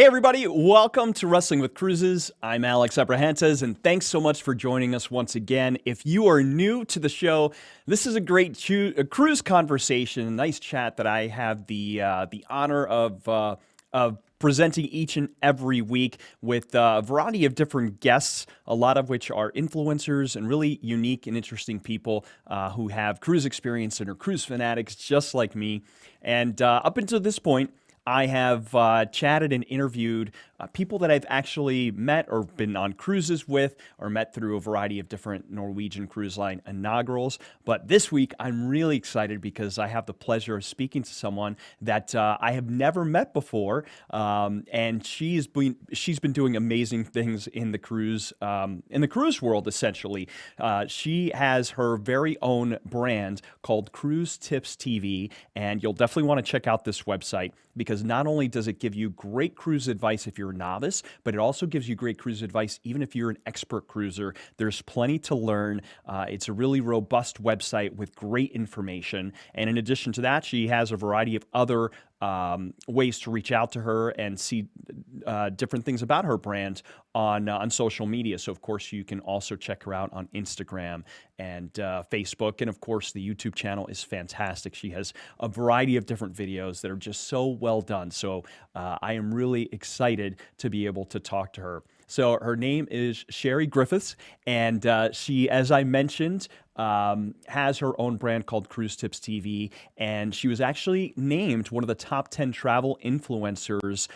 Hey everybody, welcome to Wrestling with Cruises. I'm Alex Abrahantes, and thanks so much for joining us once again. If you are new to the show, this is a great cruise conversation, a nice chat that I have the honor of presenting each and every week with a variety of different guests, a lot of which are influencers and really unique and interesting people who have cruise experience and are cruise fanatics just like me. And up until this point, I have chatted and interviewed people that I've actually met or been on cruises with or met through a variety of different Norwegian Cruise Line inaugurals. But this week, I'm really excited because I have the pleasure of speaking to someone that I have never met before. And she's been doing amazing things in the cruise world, essentially. She has her very own brand called CruiseTipsTV, and you'll definitely want to check out this website because not only does it give you great cruise advice if you're a novice, but it also gives you great cruise advice even if you're an expert cruiser. There's plenty to learn. It's a really robust website with great information. And in addition to that, she has a variety of other ways to reach out to her and see different things about her brand on social media. So, of course, you can also check her out on Instagram and Facebook. And, of course, the YouTube channel is fantastic. She has a variety of different videos that are just so well done. So I am really excited to be able to talk to her. So her name is Sheri Griffiths, and she, as I mentioned, has her own brand called CruiseTipsTV, and she was actually named one of the top 10 travel influencers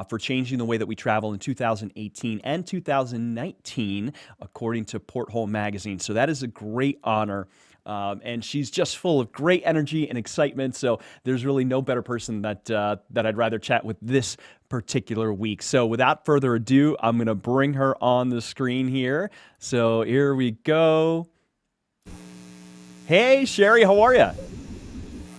for changing the way that we travel in 2018 and 2019, according to Porthole Magazine. So that is a great honor. And she's just full of great energy and excitement. So there's really no better person that I'd rather chat with this particular week. So without further ado, I'm going to bring her on the screen here. So here we go. Hey, Sheri, how are you?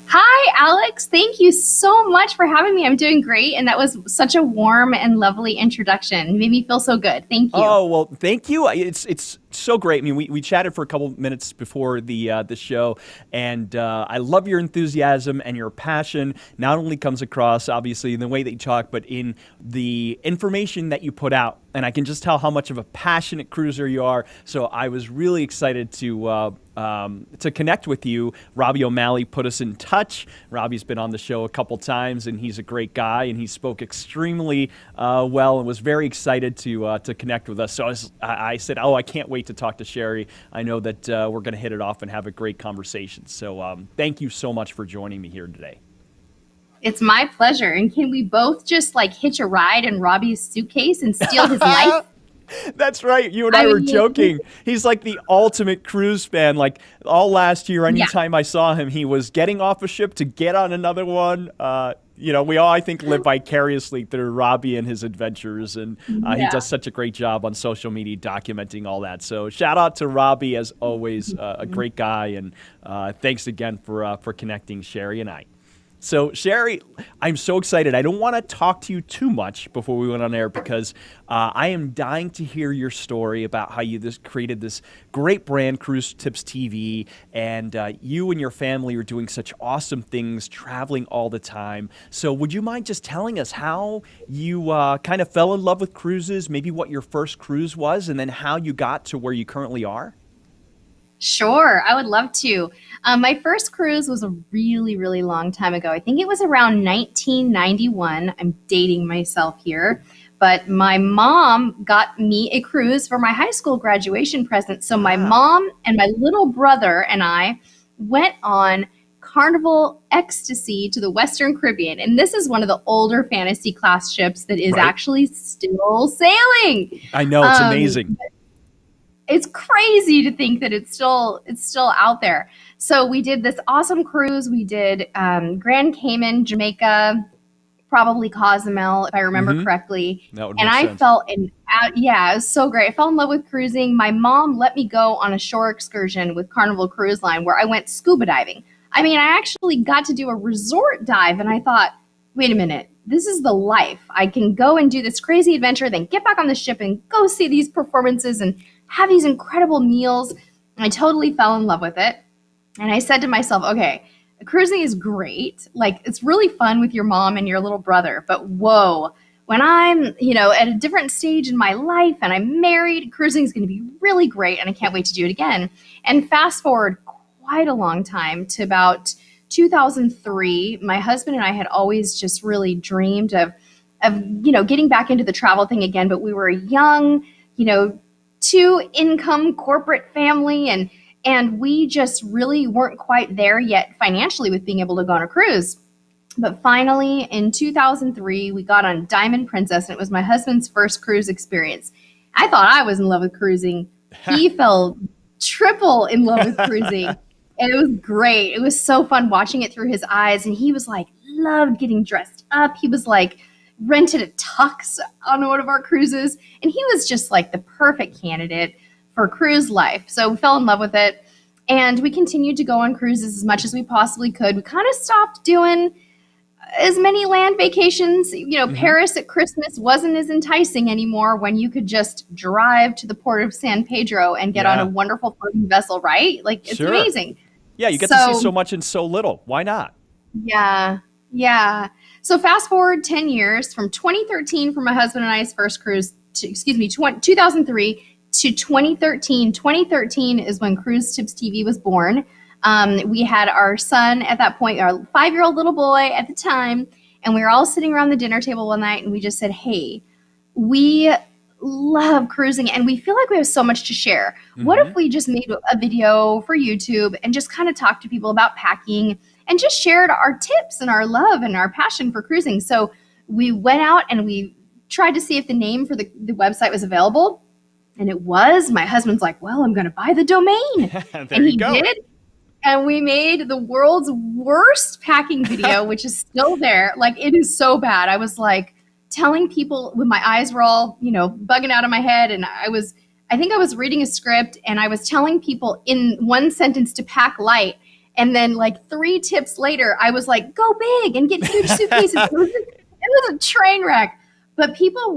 Hi, Alex. Thank you so much for having me. I'm doing great. And that was such a warm and lovely introduction. It made me feel so good. Thank you. Oh, well, thank you. It's so great. I mean, we chatted for a couple minutes before the show, and I love your enthusiasm and your passion. Not only comes across, obviously, in the way that you talk, but in the information that you put out. And I can just tell how much of a passionate cruiser you are. So I was really excited to connect with you. Robbie O'Malley put us in touch. Robbie's been on the show a couple times, and he's a great guy, and he spoke extremely well and was very excited to connect with us. So I said, oh, I can't wait to talk to Sheri. I know that we're going to hit it off and have a great conversation. So thank you so much for joining me here today. It's my pleasure. And can we both just like hitch a ride in Robbie's suitcase and steal his life? That's right. You and I were joking. He's like the ultimate cruise fan. Like all last year, anytime I saw him, he was getting off a ship to get on another one. We all, I think, live vicariously through Robbie and his adventures, and he does such a great job on social media documenting all that. So shout out to Robbie, as always, a great guy, and thanks again for connecting Sheri and I. So, Sheri, I'm so excited. I don't want to talk to you too much before we went on air because I am dying to hear your story about how you created this great brand, CruiseTipsTV, and you and your family are doing such awesome things, traveling all the time. So would you mind just telling us how you kind of fell in love with cruises, maybe what your first cruise was, and then how you got to where you currently are? Sure, I would love to. My first cruise was a really, really long time ago. I think it was around 1991. I'm dating myself here. But my mom got me a cruise for my high school graduation present. So my mom and my little brother and I went on Carnival Ecstasy to the Western Caribbean. And this is one of the older fantasy class ships that is actually still sailing. I know, it's amazing. It's crazy to think that it's still out there. So we did this awesome cruise. We did Grand Cayman, Jamaica, probably Cozumel, if I remember correctly. That would and make I sense. fell in, it was so great. I fell in love with cruising. My mom let me go on a shore excursion with Carnival Cruise Line where I went scuba diving. I mean, I actually got to do a resort dive, and I thought, wait a minute, this is the life. I can go and do this crazy adventure, then get back on the ship and go see these performances and have these incredible meals. And I totally fell in love with it. And I said to myself, okay, cruising is great. Like, it's really fun with your mom and your little brother. But whoa, when I'm, at a different stage in my life and I'm married, cruising is going to be really great and I can't wait to do it again. And fast forward quite a long time to about 2003, my husband and I had always just really dreamed of getting back into the travel thing again, but we were a young, two-income corporate family, and we just really weren't quite there yet financially with being able to go on a cruise. But finally, in 2003, we got on Diamond Princess, and it was my husband's first cruise experience. I thought I was in love with cruising. He fell triple in love with cruising, and it was great. It was so fun watching it through his eyes, and he was like, loved getting dressed up. He was like, rented a tux on one of our cruises, and he was just like the perfect candidate for cruise life. So we fell in love with it, and we continued to go on cruises as much as we possibly could. We kind of stopped doing as many land vacations. Paris at Christmas wasn't as enticing anymore when you could just drive to the port of San Pedro and get on a wonderful floating vessel, right? Like, it's amazing. Yeah, you get to see so much in so little. Why not? Yeah. So fast forward 10 years from 2013 for my husband and I's first cruise to, 2003 to 2013. 2013 is when Cruise Tips TV was born. We had our son at that point, our 5-year-old little boy at the time, and we were all sitting around the dinner table one night and we just said, hey, we love cruising and we feel like we have so much to share. What if we just made a video for YouTube and just kind of talked to people about packing and just shared our tips and our love and our passion for cruising? So we went out and we tried to see if the name for the website was available. And it was. My husband's like, well, I'm going to buy the domain. And he did. And we made the world's worst packing video, which is still there. Like, it is so bad. I was like telling people when my eyes were all, bugging out of my head. And I think I was reading a script and I was telling people in one sentence to pack light. And then like 3 tips later, I was like, go big and get huge suitcases. It was a train wreck. But people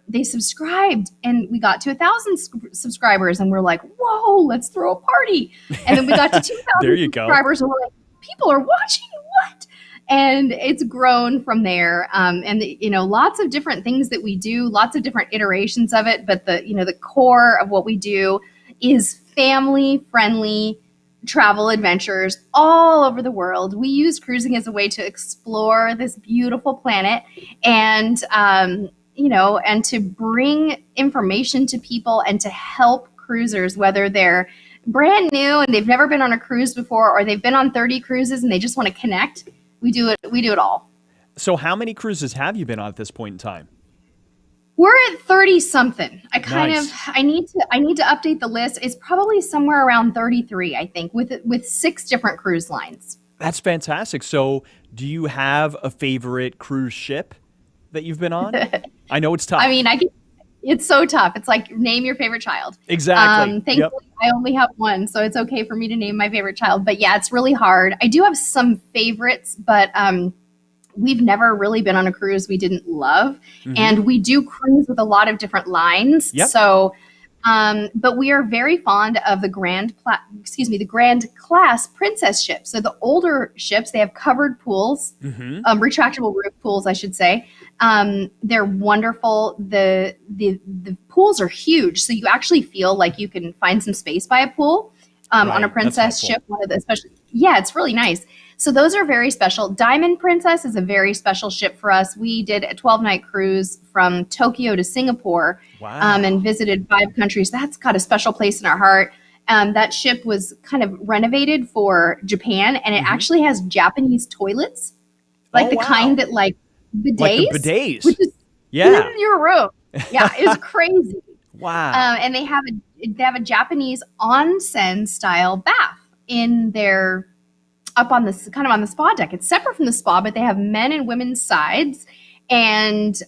they subscribed and we got to 1,000 subscribers and we're like, whoa, let's throw a party. And then we got to 2,000 subscribers and we're like, people are watching, what? And it's grown from there. And lots of different things that we do, lots of different iterations of it. But the core of what we do is family friendly travel adventures all over the world. We use cruising as a way to explore this beautiful planet and, and to bring information to people and to help cruisers, whether they're brand new and they've never been on a cruise before, or they've been on 30 cruises and they just want to connect. We do it all. So how many cruises have you been on at this point in time? We're at 30 something. I need to update the list. It's probably somewhere around 33, I think, with 6 different cruise lines. That's fantastic. So do you have a favorite cruise ship that you've been on? I know it's tough. I mean, it's so tough. It's like, name your favorite child. Exactly. Thankfully, I only have one, so it's okay for me to name my favorite child. But yeah, it's really hard. I do have some favorites, but we've never really been on a cruise we didn't love. And we do cruise with a lot of different lines. So, but we are very fond of the Grand Class Princess ships. So the older ships, they have covered pools, retractable roof pools, I should say. They're wonderful. The pools are huge. So you actually feel like you can find some space by a pool on a princess ship. It's really nice. So those are very special. Diamond Princess is a very special ship for us. We did a 12-night cruise from Tokyo to Singapore and visited 5 countries. That's got a special place in our heart. That ship was kind of renovated for Japan, and it actually has Japanese toilets, like kind that like bidets. Like the bidets. Which is in your room. Yeah, it's crazy. Wow. And they have a Japanese onsen style bath in their up on this kind of on the spa deck. It's separate from the spa, but they have men and women's sides, and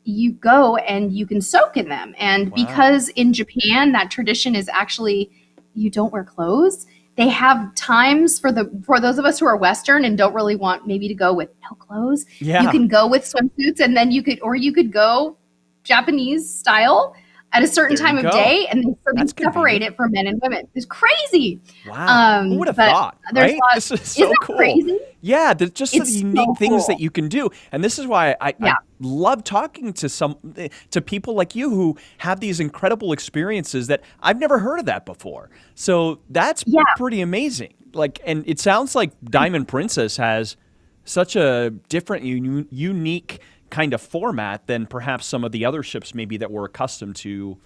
you go and you can soak in them. And because in Japan that tradition is actually you don't wear clothes, they have times for those of us who are Western and don't really want maybe to go with no clothes. You can go with swimsuits, and then you could go Japanese style. at a certain There you time of go. day, and they That's separate convenient. it for men and women. It's crazy. Wow. Who would have But thought, there's right? a lot. This is Isn't so that cool. crazy? Yeah, just the It's unique so things that cool. you can do. And this is why I Yeah. love talking to people like you who have these incredible experiences that I've never heard of that before. So that's Yeah. pretty amazing. Like, and it sounds like Diamond Princess has such a different, unique kind of format than perhaps some of the other ships maybe that we're accustomed to,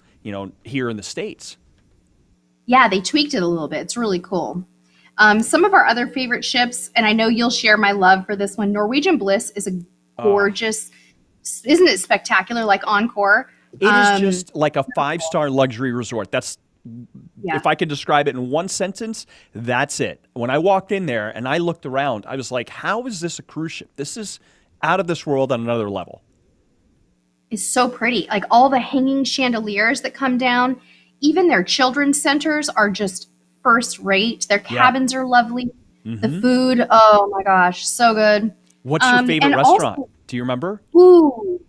here in the States. Yeah, they tweaked it a little bit. It's really cool. Some of our other favorite ships, and I know you'll share my love for this one. Norwegian Bliss is a gorgeous, isn't it spectacular? Like Encore. It is just like a 5-star luxury resort. That's, Yeah. if I could describe it in one sentence, that's it. When I walked in there and I looked around, I was like, how is this a cruise ship? This is out of this world on another level. It's so pretty. Like all the hanging chandeliers that come down, even their children's centers are just first rate. Their cabins are lovely. The food, oh my gosh, so good. What's your favorite and restaurant? also- Do you remember? Ooh,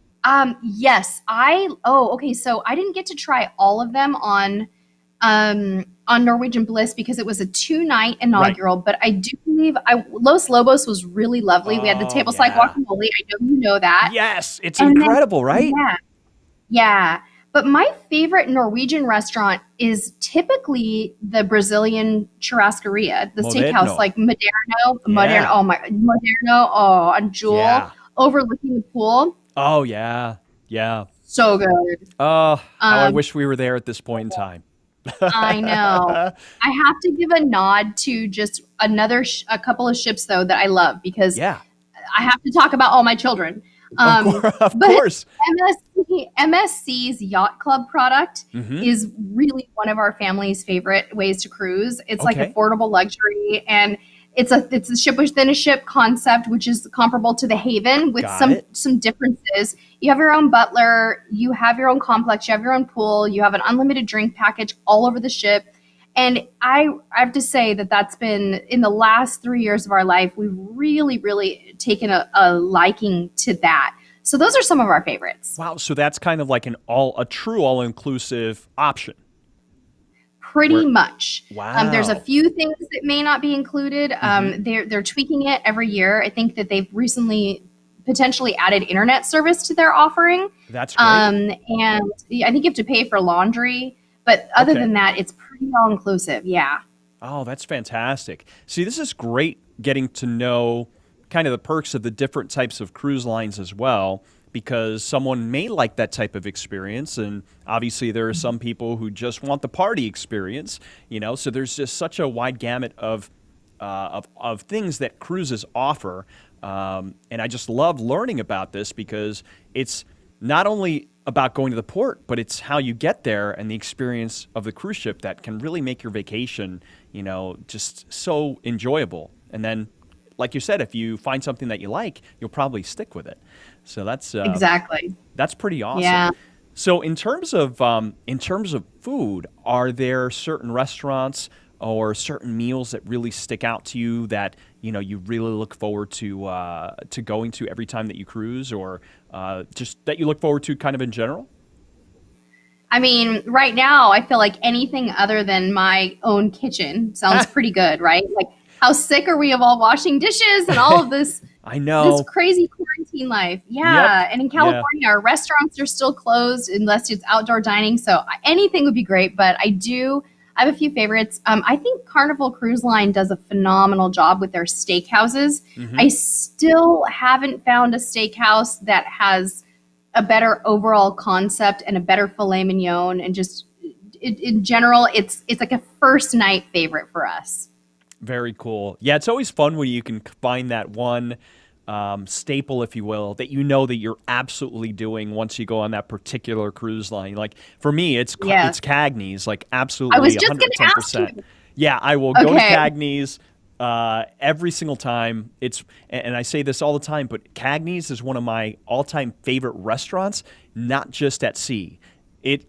yes, okay. So I didn't get to try all of them on Norwegian Bliss because it was a 2-night inaugural. But I do believe Los Lobos was really lovely. We had the tableside guacamole. I know you know that. Yes, it's And then- incredible, right? Yeah. But my favorite Norwegian restaurant is typically the Brazilian churrascaria, the steakhouse, like Moderno, on Jewel, overlooking the pool. Oh, yeah. So good. Oh, how I wish we were there at this point in time. I know. I have to give a nod to just a couple of ships, though, that I love because I have to talk about all my children. Of course. MSC's Yacht Club product is really one of our family's favorite ways to cruise. It's like affordable luxury, and it's a ship within a ship concept, which is comparable to the Haven with some differences. You have your own butler, you have your own complex, you have your own pool, you have an unlimited drink package all over the ship. And I have to say that's been, in the last 3 years of our life, we've really, really taken a liking to that. So those are some of our favorites. Wow. So that's kind of like a true all-inclusive option. Pretty much. Wow. There's a few things that may not be included. They're tweaking it every year. I think that they've recently potentially added internet service to their offering. That's great. And I think you have to pay for laundry. But other than that, it's pretty all-inclusive. Yeah. Oh, that's fantastic. See, this is great getting to know kind of the perks of the different types of cruise lines as well, because someone may like that type of experience. And obviously there are some people who just want the party experience, so there's just such a wide gamut of things that cruises offer. And I just love learning about this because it's not only about going to the port, but it's how you get there and the experience of the cruise ship that can really make your vacation, just so enjoyable. And then, like you said, if you find something that you like, you'll probably stick with it. So that's exactly. That's pretty awesome. Yeah. So in terms of food, are there certain restaurants or certain meals that really stick out to you that you really look forward to going to every time that you cruise, or just that you look forward to kind of in general? I mean, right now I feel like anything other than my own kitchen sounds pretty good, right? Like, how sick are we of all washing dishes and all of this? I know. This crazy quarantine life. Yeah. Yep. And in California, our restaurants are still closed unless it's outdoor dining. So anything would be great. But I have a few favorites. I think Carnival Cruise Line does a phenomenal job with their steakhouses. I still haven't found a steakhouse that has a better overall concept and a better filet mignon. And just in general, it's like a first night favorite for us. Very cool. Yeah, it's always fun when you can find that one staple, if you will, that that you're absolutely doing once you go on that particular cruise line. Like for me, it's Cagney's, like absolutely 110%. I was just going to ask you. Yeah, I will go to Cagney's every single time. And I say this all the time, but Cagney's is one of my all-time favorite restaurants, not just at sea.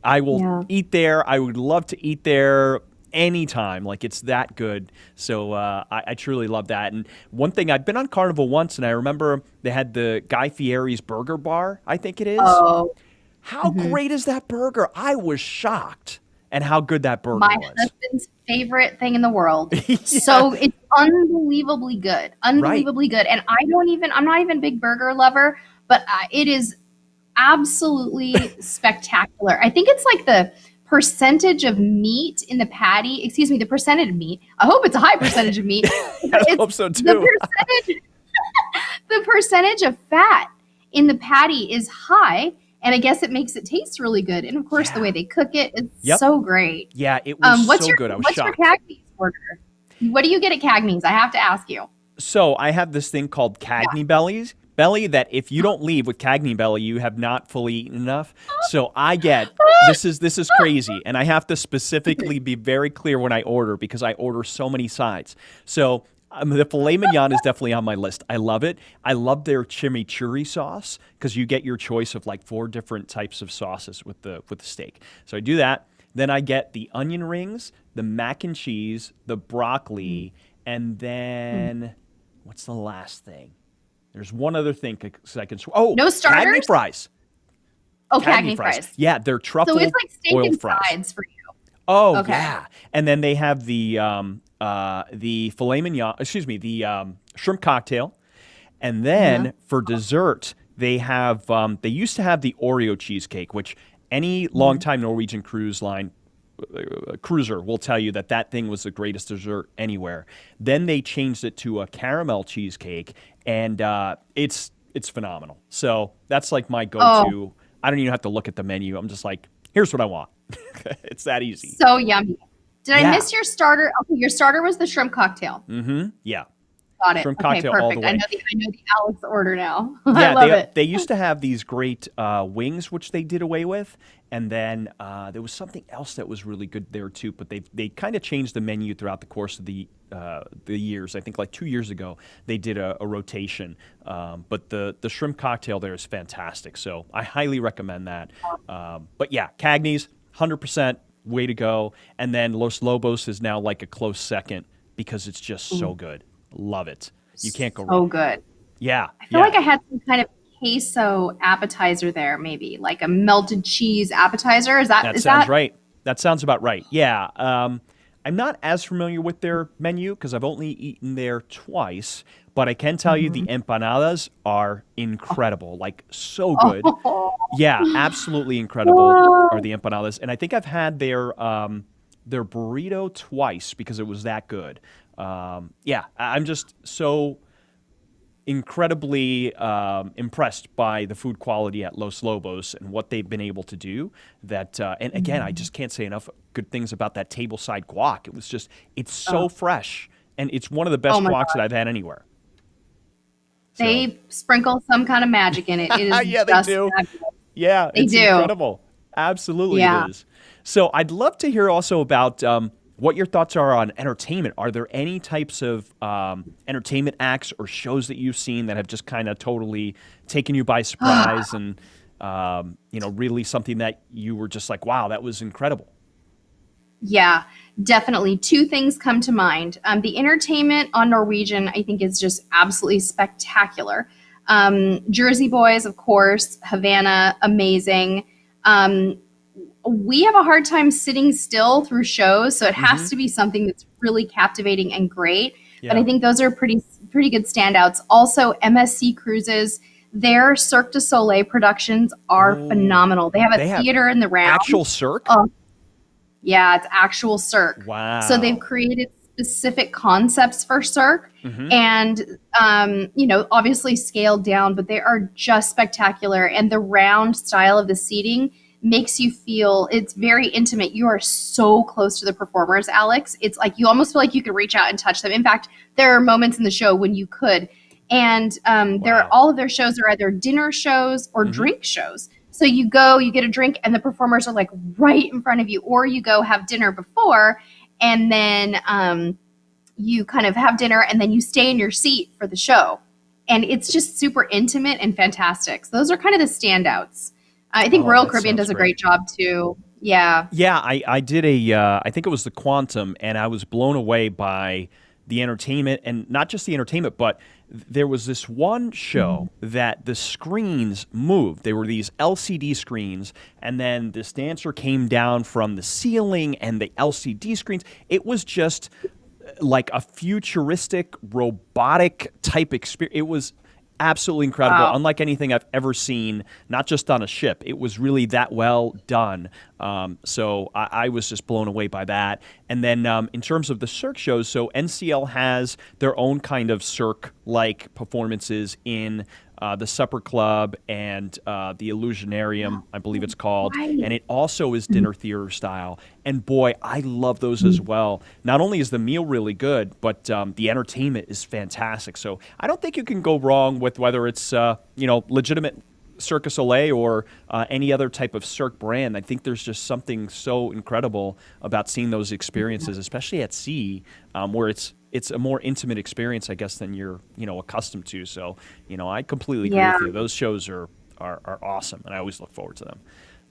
I will eat there. I would love to eat there anytime. Like, it's that good. So I truly love that. And one thing, I've been on Carnival once, and I remember they had the Guy Fieri's Burger Bar, I think it is. Oh, How great is that burger? I was shocked at how good that burger My was. husband's favorite thing in the world. Yeah. So it's unbelievably good. Right. Unbelievably good. And I'm not even a big burger lover, but it is absolutely spectacular. I think it's like the percentage of meat in the patty, excuse me, the percentage of meat. I hope it's a high percentage of meat. I hope so too. The percentage of fat in the patty is high, and I guess it makes it taste really good. And of course, the way they cook it is so great. Yeah, it was so good. I was shocked. What's your Cagney's order? What do you get at Cagney's? I have to ask you. So I have this thing called Cagney Belly that if you don't leave with Cagney Belly, you have not fully eaten enough. So I get, this is crazy. And I have to specifically be very clear when I order because I order so many sides. So the filet mignon is definitely on my list. I love it. I love their chimichurri sauce because you get your choice of like 4 different types of sauces with the steak. So I do that. Then I get the onion rings, the mac and cheese, the broccoli, and then what's the last thing? There's one other thing I can. No starters? Cagney fries. Oh, Cagney fries. Yeah, they're truffle So it's like steak oil and fries. sides for you. Oh, Okay. yeah. And then they have the filet mignon, the shrimp cocktail. And then for dessert, they have, they used to have the Oreo cheesecake, which any longtime Norwegian cruise line cruiser will tell you that thing was the greatest dessert anywhere. Then they changed it to a caramel cheesecake, and it's phenomenal. So that's like my go-to. I don't even have to look at the menu. I'm just like, here's what I want. It's that easy. So yummy. Did I miss your starter? Okay, your starter was the shrimp cocktail. Yeah. Got it. Shrimp Okay, cocktail perfect. all the way. I know the Alex order now. Yeah, I love it. they used to have these great wings, which they did away with, and then there was something else that was really good there too. But they kind of changed the menu throughout the course of the years. I think like 2 years ago they did a rotation. But the shrimp cocktail there is fantastic, so I highly recommend that. But yeah, Cagney's 100% way to go, and then Los Lobos is now like a close second because it's just so good. Love it. You can't go wrong. So good. Yeah. I feel like I had some kind of queso appetizer there, maybe like a melted cheese appetizer. That sounds right. That sounds about right. Yeah. I'm not as familiar with their menu because I've only eaten there twice, but I can tell you the empanadas are incredible, like so good. Yeah, absolutely incredible are the empanadas, and I think I've had their burrito twice because it was that good. Yeah, I'm just so incredibly impressed by the food quality at Los Lobos and what they've been able to do. That and again, I just can't say enough good things about that tableside guac. It was just, it's so fresh, and it's one of the best guacs that I've had anywhere. So. They sprinkle some kind of magic in it. It is yeah, just they do. fabulous. Yeah, it's incredible. Absolutely, it is. So I'd love to hear also about what your thoughts are on entertainment. Are there any types of entertainment acts or shows that you've seen that have just kind of totally taken you by surprise and, really something that you were just like, wow, that was incredible? Yeah, definitely. 2 things come to mind. The entertainment on Norwegian, I think, is just absolutely spectacular. Jersey Boys, of course, Havana, amazing. We have a hard time sitting still through shows, so it has to be something that's really captivating and great. Yeah. But I think those are pretty good standouts. Also, MSC Cruises, their Cirque du Soleil productions are phenomenal. They have a theater in the round. Actual Cirque? Yeah, it's actual Cirque. Wow. So they've created specific concepts for Cirque and, obviously scaled down, but they are just spectacular. And the round style of the seating makes you feel, it's very intimate. You are so close to the performers, Alex. It's like you almost feel like you could reach out and touch them. In fact, there are moments in the show when you could. And all of their shows are either dinner shows or drink shows. So you go, you get a drink, and the performers are like right in front of you, or you go have dinner before, and then you kind of have dinner, and then you stay in your seat for the show. And it's just super intimate and fantastic. So those are kind of the standouts. I think Royal Caribbean does a great job too. Yeah. Yeah, I did I think it was the Quantum, and I was blown away by the entertainment, and not just the entertainment, but there was this one show that the screens moved. They were these LCD screens, and then this dancer came down from the ceiling and the LCD screens. It was just like a futuristic, robotic type experience. It was absolutely incredible, unlike anything I've ever seen, not just on a ship. It was really that well done. So I was just blown away by that. And then in terms of the Cirque shows, so NCL has their own kind of Cirque-like performances in the Supper Club and the Illusionarium, I believe it's called. Right. And it also is dinner theater style. And boy, I love those as well. Not only is the meal really good, but the entertainment is fantastic. So I don't think you can go wrong with whether it's legitimate Cirque du Soleil or any other type of Cirque brand. I think there's just something so incredible about seeing those experiences, especially at sea, where it's a more intimate experience, I guess, than you're accustomed to. So I completely agree with you. Those shows are awesome, and I always look forward to them.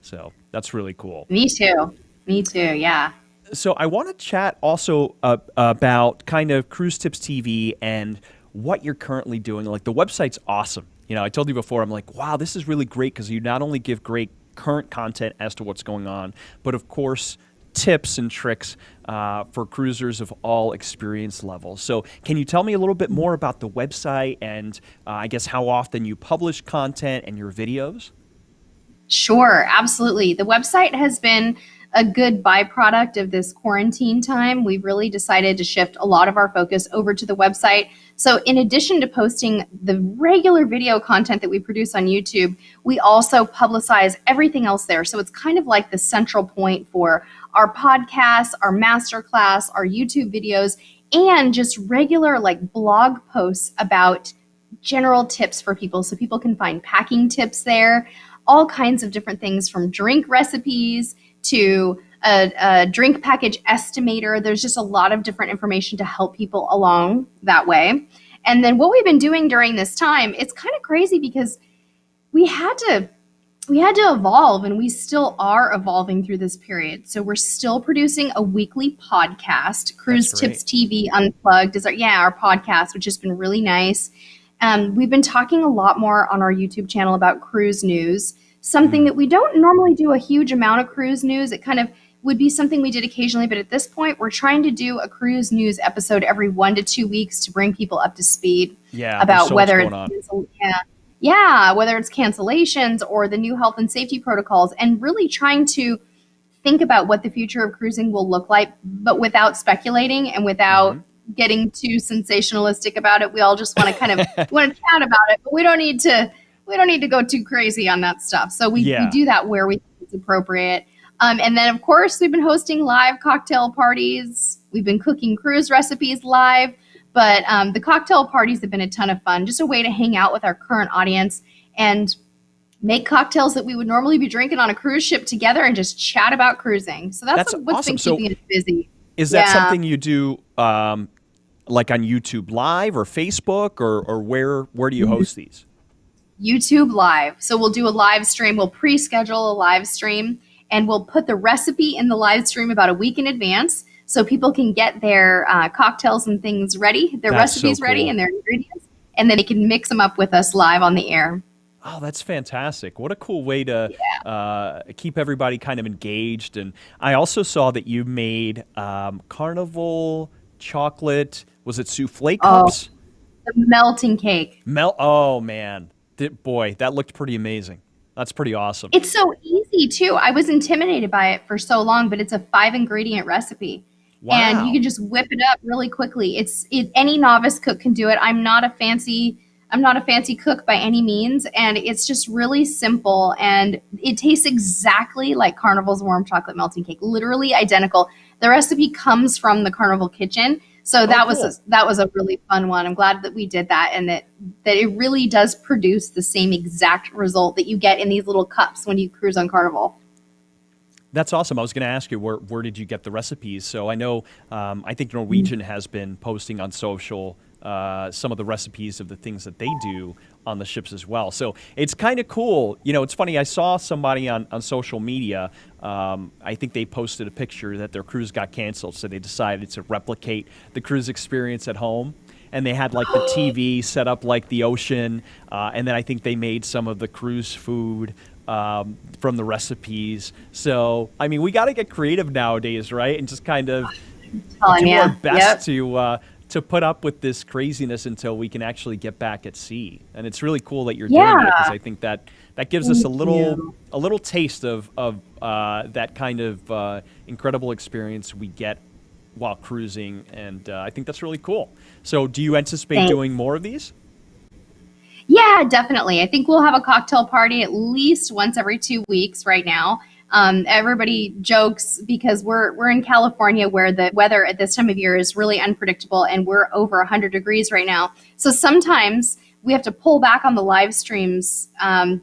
So that's really cool. Me too. Yeah. So I want to chat also about kind of Cruise Tips TV and what you're currently doing. Like, the website's awesome. I told you before, I'm like, wow, this is really great because you not only give great current content as to what's going on, but of course, tips and tricks for cruisers of all experience levels. So can you tell me a little bit more about the website and I guess how often you publish content and your videos? Sure, absolutely. The website has been a good byproduct of this quarantine time. We've really decided to shift a lot of our focus over to the website. So in addition to posting the regular video content that we produce on YouTube, we also publicize everything else there. So it's kind of like the central point for our podcasts, our masterclass, our YouTube videos, and just regular like blog posts about general tips for people. So people can find packing tips there, all kinds of different things from drink recipes to a drink package estimator. There's just a lot of different information to help people along that way. And then what we've been doing during this time, it's kind of crazy because we had to evolve, and we still are evolving through this period. So we're still producing a weekly podcast. Cruise Tips TV Unplugged is our podcast, which has been really nice. We've been talking a lot more on our YouTube channel about cruise news, something that we don't normally do a huge amount of cruise news. It kind of would be something we did occasionally, but at this point, we're trying to do a cruise news episode every 1 to 2 weeks to bring people up to speed about whether it's whether it's cancellations or the new health and safety protocols, and really trying to think about what the future of cruising will look like, but without speculating and without getting too sensationalistic about it. We all just want to kind of want to chat about it, but we don't need to go too crazy on that stuff. So we do that where we think it's appropriate. And then, of course, we've been hosting live cocktail parties. We've been cooking cruise recipes live. But the cocktail parties have been a ton of fun, just a way to hang out with our current audience and make cocktails that we would normally be drinking on a cruise ship together and just chat about cruising. So that's what's awesome. been keeping us busy. Is that something you do like on YouTube Live or Facebook, or where do you host these? YouTube Live. So we'll do a live stream. We'll pre-schedule a live stream, and we'll put the recipe in the live stream about a week in advance so people can get their cocktails and things ready, their recipes ready and their ingredients, and then they can mix them up with us live on the air. Oh, that's fantastic. What a cool way to keep everybody kind of engaged. And I also saw that you made carnival chocolate, was it souffle cups? The melting cake. Oh, man. Boy, that looked pretty amazing. That's pretty awesome. It's so easy, too. I was intimidated by it for so long, but it's a 5-ingredient recipe. Wow. And you can just whip it up really quickly. Any novice cook can do it. I'm not a fancy cook by any means, and it's just really simple, and it tastes exactly like Carnival's warm chocolate melting cake, literally identical. The recipe comes from the Carnival kitchen, so that was a really fun one. I'm glad that we did that, and that it really does produce the same exact result that you get in these little cups when you cruise on Carnival. That's awesome. I was going to ask you, where did you get the recipes? So I know, I think Norwegian has been posting on social some of the recipes of the things that they do on the ships as well. So it's kind of cool. You know, it's funny. I saw somebody on social media. I think they posted a picture that their cruise got canceled, so they decided to replicate the cruise experience at home. And they had like the TV set up like the ocean, and then I think they made some of the cruise food from the recipes. So I mean, we got to get creative nowadays, right? And just kind of do our best to put up with this craziness until we can actually get back at sea. And it's really cool that you're doing it, because I think that gives us a little taste of that kind of incredible experience we get while cruising, and I think that's really cool. So do you anticipate doing more of these? Yeah, definitely. I think we'll have a cocktail party at least once every 2 weeks right now. Everybody jokes because we're in California, where the weather at this time of year is really unpredictable, and we're over 100 degrees right now. So sometimes we have to pull back on the live streams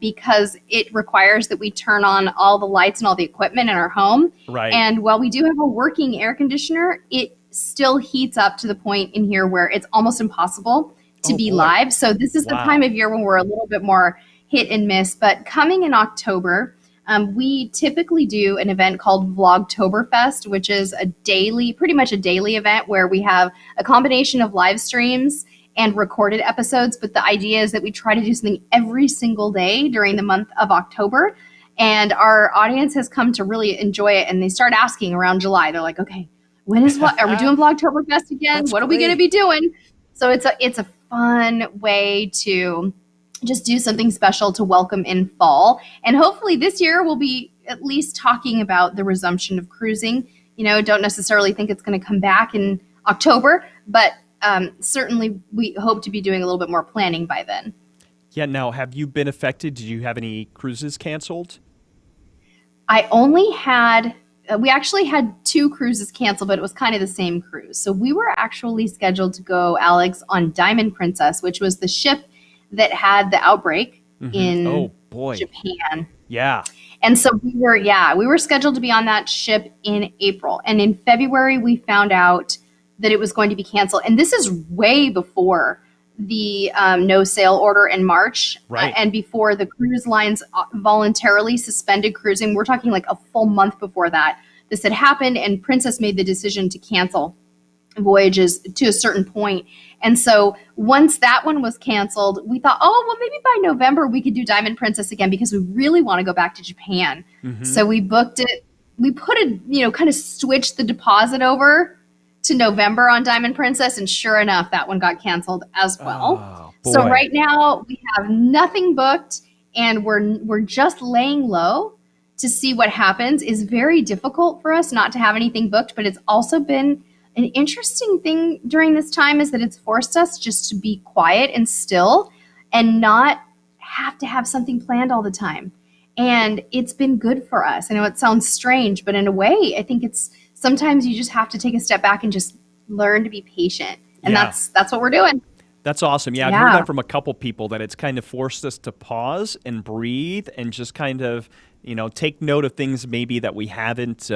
because it requires that we turn on all the lights and all the equipment in our home. Right. And while we do have a working air conditioner, it still heats up to the point in here where it's almost impossible to be live. So this is the time of year when we're a little bit more hit and miss. But coming in October, we typically do an event called Vlogtoberfest, which is pretty much a daily event where we have a combination of live streams and recorded episodes. But the idea is that we try to do something every single day during the month of October. And our audience has come to really enjoy it. And they start asking around July. They're like, okay, are we doing Vlogtoberfest again? What are we going to be doing? So it's a fun way to just do something special to welcome in fall. And hopefully this year we'll be at least talking about the resumption of cruising. You know, don't necessarily think it's going to come back in October, but certainly we hope to be doing a little bit more planning by then. Yeah. Now, have you been affected? Did you have any cruises canceled? We actually had 2 cruises canceled, but it was kind of the same cruise. So we were actually scheduled to go, Alex, on Diamond Princess, which was the ship that had the outbreak in Japan. Yeah. And so we were scheduled to be on that ship in April. And in February, we found out that it was going to be canceled. And this is way before the no sail order in March, and before the cruise lines voluntarily suspended cruising. We're talking like a full month before that. This had happened, and Princess made the decision to cancel voyages to a certain point. And so once that one was canceled, we thought, oh, well, maybe by November we could do Diamond Princess again, because we really want to go back to Japan. So we booked it. We put kind of switched the deposit over to November on Diamond Princess, and sure enough, that one got canceled as well. So right now we have nothing booked, and we're just laying low to see what happens. It's very difficult for us not to have anything booked, but it's also been an interesting thing during this time, is that it's forced us just to be quiet and still and not have to have something planned all the time. And it's been good for us. I know it sounds strange, but in a way, I think sometimes you just have to take a step back and just learn to be patient. And that's what we're doing. That's awesome. Yeah, I've heard that from a couple people, that it's kind of forced us to pause and breathe and just kind of, take note of things maybe that we haven't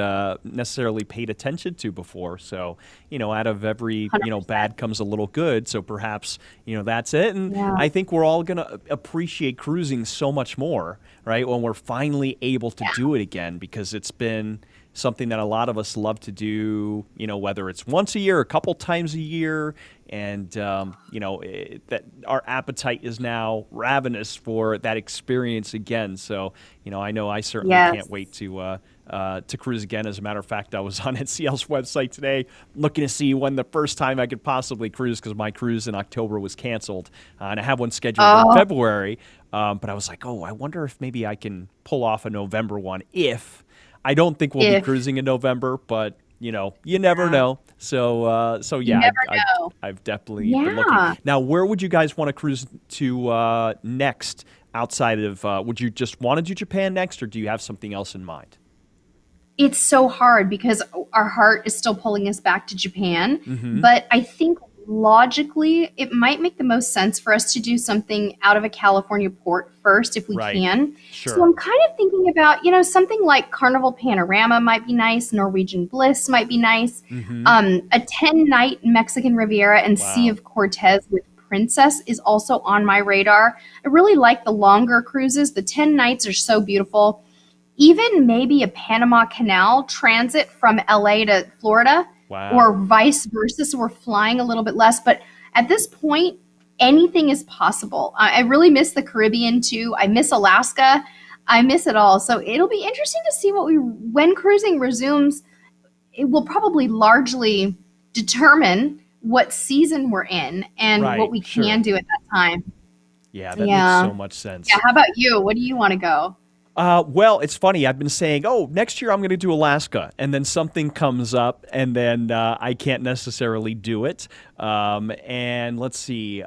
necessarily paid attention to before. So, out of every, 100%. Bad comes a little good. So perhaps, that's it. And I think we're all going to appreciate cruising so much more, right, when we're finally able to do it again, because it's been something that a lot of us love to do, whether it's once a year, a couple times a year, and, that our appetite is now ravenous for that experience again. So, I know I certainly can't wait to cruise again. As a matter of fact, I was on NCL's website today looking to see when the first time I could possibly cruise, because my cruise in October was canceled, and I have one scheduled in February. But I was like, I wonder if maybe I can pull off a November one. I don't think we'll be cruising in November, but you never know. So yeah, I've definitely been looking. Now, where would you guys want to cruise to next? Outside of, would you just want to do Japan next, or do you have something else in mind? It's so hard because our heart is still pulling us back to Japan, but I think logically, it might make the most sense for us to do something out of a California port first, if we can. Sure. So I'm kind of thinking about, something like Carnival Panorama might be nice. Norwegian Bliss might be nice. A 10-night Mexican Riviera and Sea of Cortez with Princess is also on my radar. I really like the longer cruises. The 10 nights are so beautiful. Even maybe a Panama Canal transit from LA to Florida, Wow. or vice versa. So we're flying a little bit less. But at this point, anything is possible. I really miss the Caribbean too. I miss Alaska. I miss it all. So it'll be interesting to see when cruising resumes. It will probably largely determine what season we're in and Right, what we sure. can do at that time. Yeah, that makes Yeah. so much sense. Yeah. How about you? What do you want to go? Well, it's funny. I've been saying, oh, next year I'm going to do Alaska. And then something comes up, and then I can't necessarily do it. And let's see.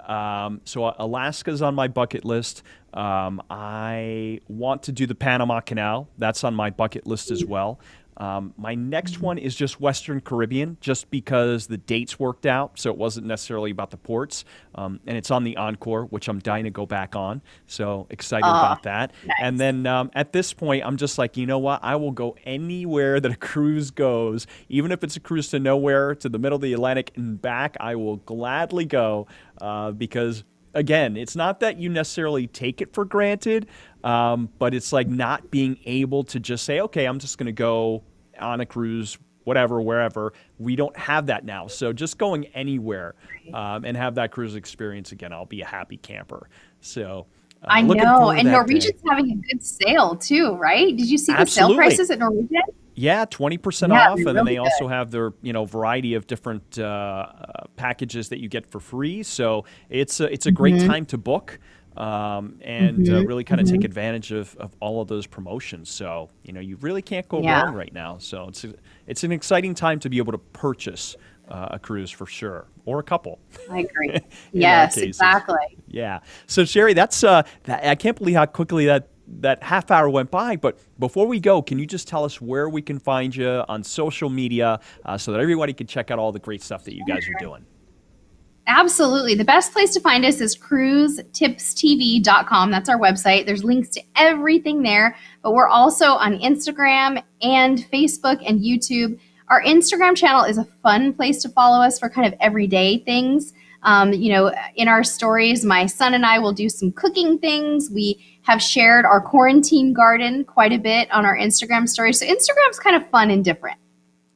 So Alaska's on my bucket list. I want to do the Panama Canal. That's on my bucket list as well. My next one is just Western Caribbean, just because the dates worked out, so it wasn't necessarily about the ports. And it's on the Encore, which I'm dying to go back on, so excited about that. Nice. And then at this point, I'm just like, you know what? I will go anywhere that a cruise goes, even if it's a cruise to nowhere, to the middle of the Atlantic and back. I will gladly go because, again, it's not that you necessarily take it for granted, but it's like not being able to just say, okay, I'm just going to go on a cruise, whatever, wherever. We don't have that now. So just going anywhere and have that cruise experience again, I'll be a happy camper. So I looking know. forward to And that Norwegian's day. having a good sale too, right? Did you see the sale Absolutely. prices at Norwegian? Yeah, 20% Yeah, off, they're and then really they also have their variety of different packages that you get for free. So it's a great time to book and really kind of take advantage of all of those promotions. So you really can't go Yeah. wrong right now. So it's an exciting time to be able to purchase a cruise for sure, or a couple. I agree. in our Yes, cases. exactly. Yeah. So Sheri, that's I can't believe how quickly that half hour went by. But before we go, can you just tell us where we can find you on social media so that everybody can check out all the great stuff that you guys are doing? Absolutely. The best place to find us is CruiseTipsTV.com. That's our website. There's links to everything there, but we're also on Instagram and Facebook and YouTube. Our Instagram channel is a fun place to follow us for kind of everyday things. In our stories, my son and I will do some cooking things. We have shared our quarantine garden quite a bit on our Instagram stories. So Instagram's kind of fun and different.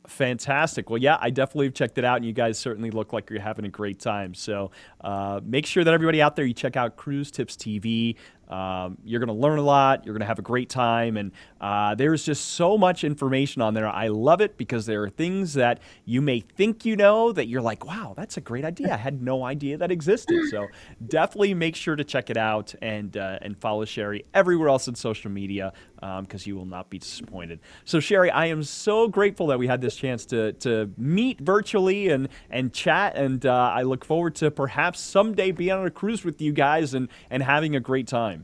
Fantastic. Well, yeah, I definitely have checked it out, and you guys certainly look like you're having a great time. So make sure that everybody out there, you check out Cruise Tips TV. You're going to learn a lot. You're going to have a great time. And there's just so much information on there. I love it because there are things that you may think you know that you're like, wow, that's a great idea. I had no idea that existed. So definitely make sure to check it out and follow Sheri everywhere else in social media because you will not be disappointed. So Sheri, I am so grateful that we had this chance to meet virtually and chat. And I look forward to perhaps someday being on a cruise with you guys and having a great time.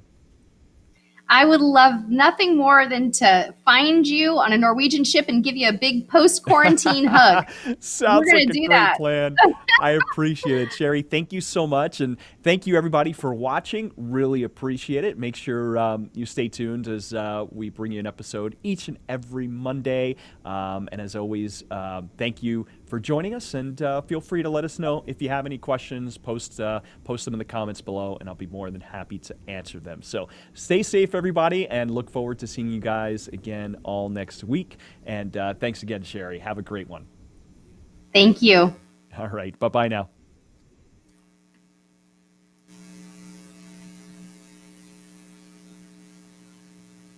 I would love nothing more than to find you on a Norwegian ship and give you a big post-quarantine hug. Sounds like a do great that. plan. I appreciate it. Sheri, thank you so much. And thank you, everybody, for watching. Really appreciate it. Make sure you stay tuned as we bring you an episode each and every Monday. And as always, thank you for joining us. And feel free to let us know if you have any questions. Post them in the comments below, and I'll be more than happy to answer them. So stay safe, everybody, and look forward to seeing you guys again all next week. And thanks again, Sheri. Have a great one. Thank you. All right. Bye-bye now.